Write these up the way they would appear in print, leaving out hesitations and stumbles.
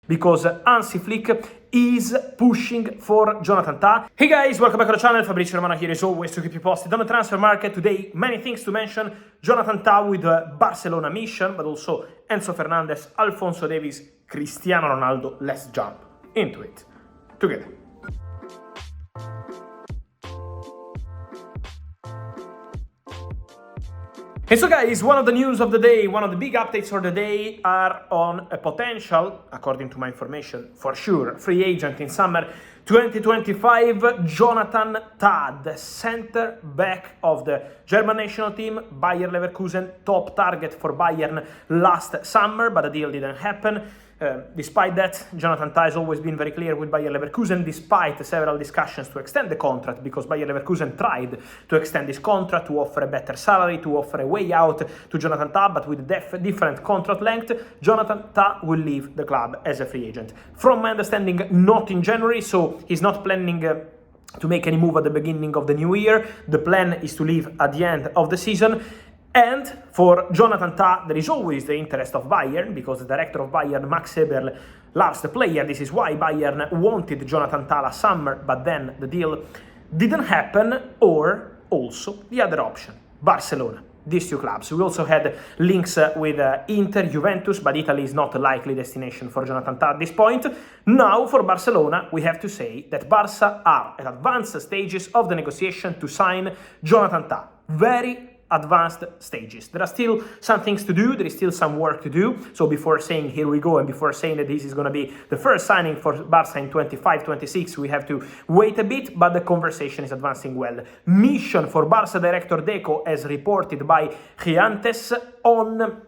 because Hansi Flick is pushing for Jonathan Tah. Hey guys, welcome back to the channel. Fabrizio Romano here as always to keep you posted on the transfer market. Today, many things to mention. Jonathan Tah with the Barcelona mission, but also Enzo Fernandez, Alphonso Davies, Cristiano Ronaldo. Let's jump into it together. And so guys, one of the news of the day, one of the big updates for the day are on a potential, according to my information, for sure, free agent in summer 2025, Jonathan Tah, the center back of the German national team, Bayer Leverkusen, top target for Bayern last summer, but the deal didn't happen. Despite that, Jonathan Tah has always been very clear with Bayer Leverkusen, despite several discussions to extend the contract, because Bayer Leverkusen tried to extend his contract, to offer a better salary, to offer a way out to Jonathan Tah, but with different contract length, Jonathan Tah will leave the club as a free agent. From my understanding, not in January, so he's not planning to make any move at the beginning of the new year. The plan is to leave at the end of the season. And for Jonathan Tah, there is always the interest of Bayern, because the director of Bayern, Max Eberl, loves the player. This is why Bayern wanted Jonathan Tah last summer, but then the deal didn't happen. Or also the other option, Barcelona. These two clubs. We also had links with Inter, Juventus, but Italy is not a likely destination for Jonathan Tah at this point. Now, for Barcelona, we have to say that Barca are at advanced stages of the negotiation to sign Jonathan Tah. Very advanced stages. There are still some things to do, there is still some work to do, so before saying here we go and before saying that this is going to be the first signing for Barca in 25-26, we have to wait a bit, but the conversation is advancing well. Mission for Barca director Deco, as reported by Giantes on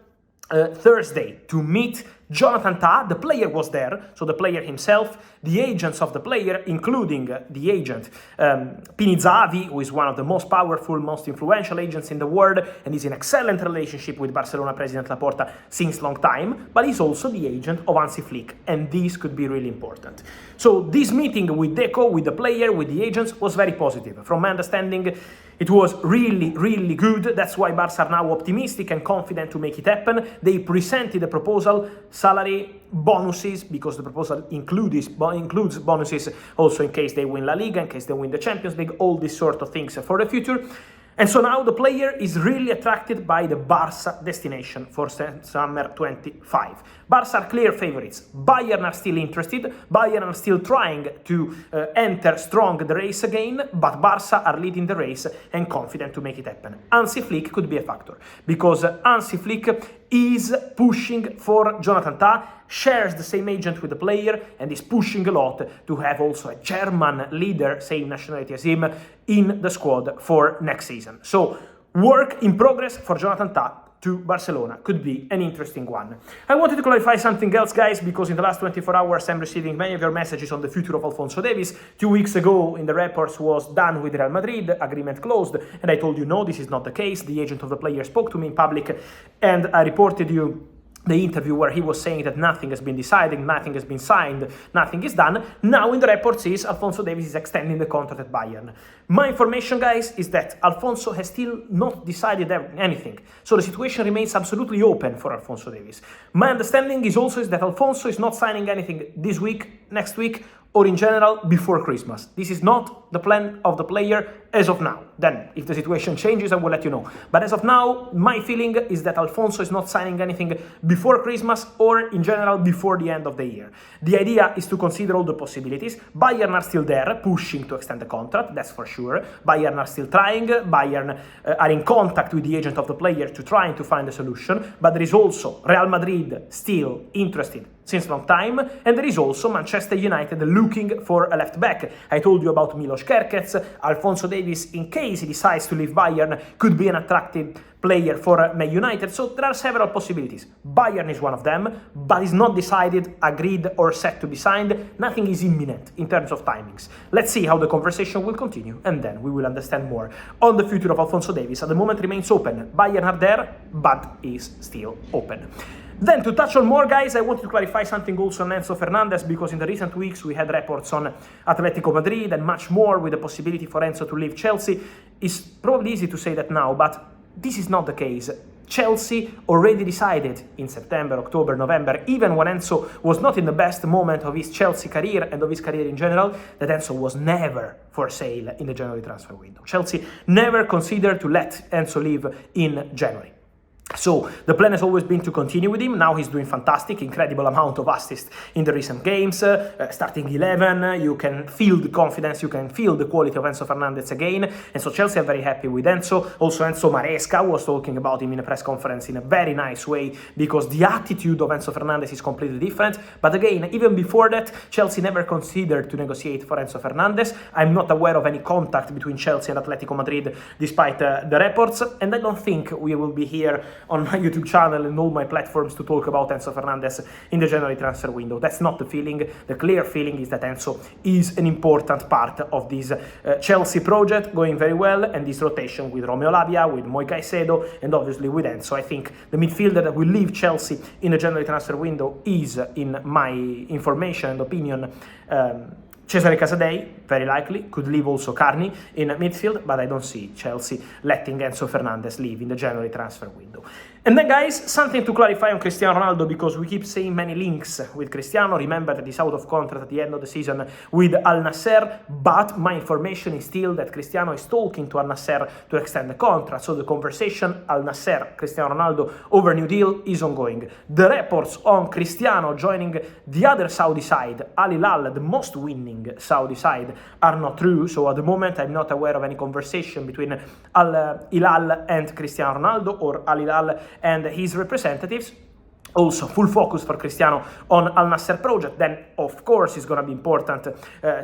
Thursday, to meet Jonathan Tah. The player was there, so the player himself, the agents of the player, including the agent Pinizavi, who is one of the most powerful, most influential agents in the world, and is in excellent relationship with Barcelona President Laporta since long time, but he's also the agent of Hansi Flick, and this could be really important. So this meeting with Deco, with the player, with the agents, was very positive. From my understanding, it was really good. That's why Barca are now optimistic and confident to make it happen. They presented a proposal, salary, bonuses, because the proposal includes bonuses also in case they win La Liga, in case they win the Champions League, all these sort of things for the future. And so now the player is really attracted by the Barca destination for summer 25. Barca are clear favorites. Bayern are still interested. Bayern are still trying to enter strong the race again, but Barca are leading the race and confident to make it happen. Hansi Flick could be a factor, because Hansi Flick is pushing for Jonathan Tah, shares the same agent with the player, and is pushing a lot to have also a German leader, same nationality as him, in the squad for next season. So, work in progress for Jonathan Tah to Barcelona could be an interesting one. I wanted to clarify something else, guys, because in the last 24 hours I'm receiving many of your messages on the future of Alphonso Davies. 2 weeks ago in the reports was done with Real Madrid, agreement closed, and I told you no, this is not the case. The agent of the player spoke to me in public, and I reported you the interview where he was saying that nothing has been decided, nothing has been signed, nothing is done. Now in the reports is Alphonso Davies is extending the contract at Bayern. My information, guys, is that Alphonso has still not decided anything. So the situation remains absolutely open for Alphonso Davies. My understanding is also that Alphonso is not signing anything this week, next week, or in general before Christmas. This is not the plan of the player as of now. Then, if the situation changes, I will let you know. But as of now, my feeling is that Alphonso is not signing anything before Christmas or in general before the end of the year. The idea is to consider all the possibilities. Bayern are still there, pushing to extend the contract, that's for sure. Bayern are still trying. Bayern are in contact with the agent of the player to try to find a solution. But there is also Real Madrid still interested since long time, and there is also Manchester United looking for a left back. I told you about Milos Kerkez. Alphonso Davies, in case he decides to leave Bayern, could be an attractive player for Man United. So there are several possibilities. Bayern is one of them, but is not decided, agreed, or set to be signed. Nothing is imminent in terms of timings. Let's see how the conversation will continue, and then we will understand more on the future of Alphonso Davies. At the moment remains open. Bayern are there, but is still open. Then, to touch on more, guys, I want to clarify something also on Enzo Fernandez, because in the recent weeks we had reports on Atletico Madrid and much more with the possibility for Enzo to leave Chelsea. It's probably easy to say that now, but this is not the case. Chelsea already decided in September, October, November, even when Enzo was not in the best moment of his Chelsea career and of his career in general, that Enzo was never for sale in the January transfer window. Chelsea never considered to let Enzo leave in January. So the plan has always been to continue with him. Now he's doing fantastic, incredible amount of assists in the recent games, starting 11, you can feel the confidence, you can feel the quality of Enzo Fernandez again, and so Chelsea are very happy with Enzo. Also Enzo Maresca was talking about him in a press conference in a very nice way, because the attitude of Enzo Fernandez is completely different. But again, even before that, Chelsea never considered to negotiate for Enzo Fernandez. I'm not aware of any contact between Chelsea and Atletico Madrid, despite the reports, and I don't think we will be here on my YouTube channel and all my platforms to talk about Enzo Fernandez in the January transfer window. That's not the feeling. The clear feeling is that Enzo is an important part of this Chelsea project, going very well, and this rotation with Romeo Lavia, with Moi Caicedo, and obviously with Enzo. I think the midfielder that will leave Chelsea in the January transfer window is, in my information and opinion, Cesare Casadei, very likely, could leave also Carney in midfield, but I don't see Chelsea letting Enzo Fernandez leave in the January transfer window. And then guys, something to clarify on Cristiano Ronaldo, because we keep seeing many links with Cristiano. Remember that he's out of contract at the end of the season with Al Nassr, but my information is still that Cristiano is talking to Al Nassr to extend the contract. So the conversation Al Nassr, Cristiano Ronaldo over new deal is ongoing. The reports on Cristiano joining the other Saudi side, Al Hilal, the most winning Saudi side, are not true. So at the moment I'm not aware of any conversation between Al Hilal and Cristiano Ronaldo, or Al Hilal and his representatives. Also, full focus for Cristiano on Al Nassr project. Then, of course, it's going to be important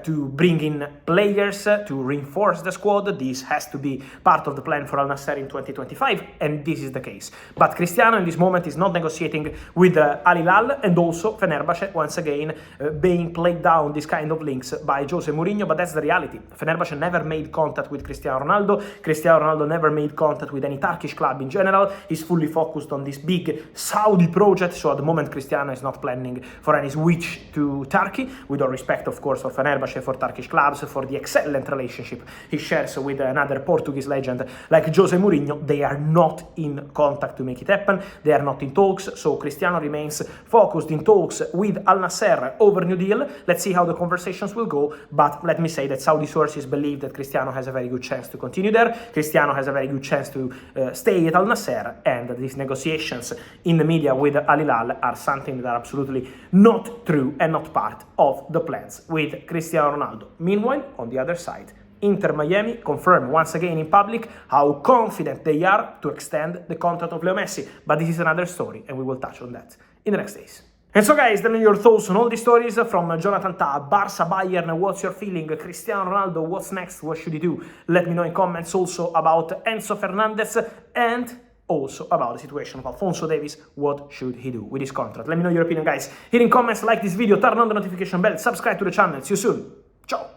to bring in players to reinforce the squad. This has to be part of the plan for Al Nassr in 2025, and this is the case. But Cristiano, in this moment, is not negotiating with Al Hilal, and also Fenerbahce, once again, being played down these kind of links by Jose Mourinho, but that's the reality. Fenerbahce never made contact with Cristiano Ronaldo. Cristiano Ronaldo never made contact with any Turkish club in general. He's fully focused on this big Saudi project. So at the moment, Cristiano is not planning for any switch to Turkey, with all respect, of course, for Fenerbahce, for Turkish clubs, for the excellent relationship he shares with another Portuguese legend like Jose Mourinho. They are not in contact to make it happen. They are not in talks. So Cristiano remains focused in talks with Al Nassr over new deal. Let's see how the conversations will go. But let me say that Saudi sources believe that Cristiano has a very good chance to continue there. Cristiano has a very good chance to stay at Al Nassr, and these negotiations in the media with Al Hilal are something that are absolutely not true and not part of the plans with Cristiano Ronaldo. Meanwhile, on the other side, Inter Miami confirmed once again in public how confident they are to extend the contract of Leo Messi. But this is another story, and we will touch on that in the next days. And so guys, let me know your thoughts on all these stories from Jonathan Tah, Barca, Bayern, what's your feeling? Cristiano Ronaldo, what's next? What should he do? Let me know in comments also about Enzo Fernandez, and also about the situation of Alphonso Davies. What should he do with his contract? Let me know your opinion, guys. Here in comments, like this video, turn on the notification bell, subscribe to the channel. See you soon. Ciao.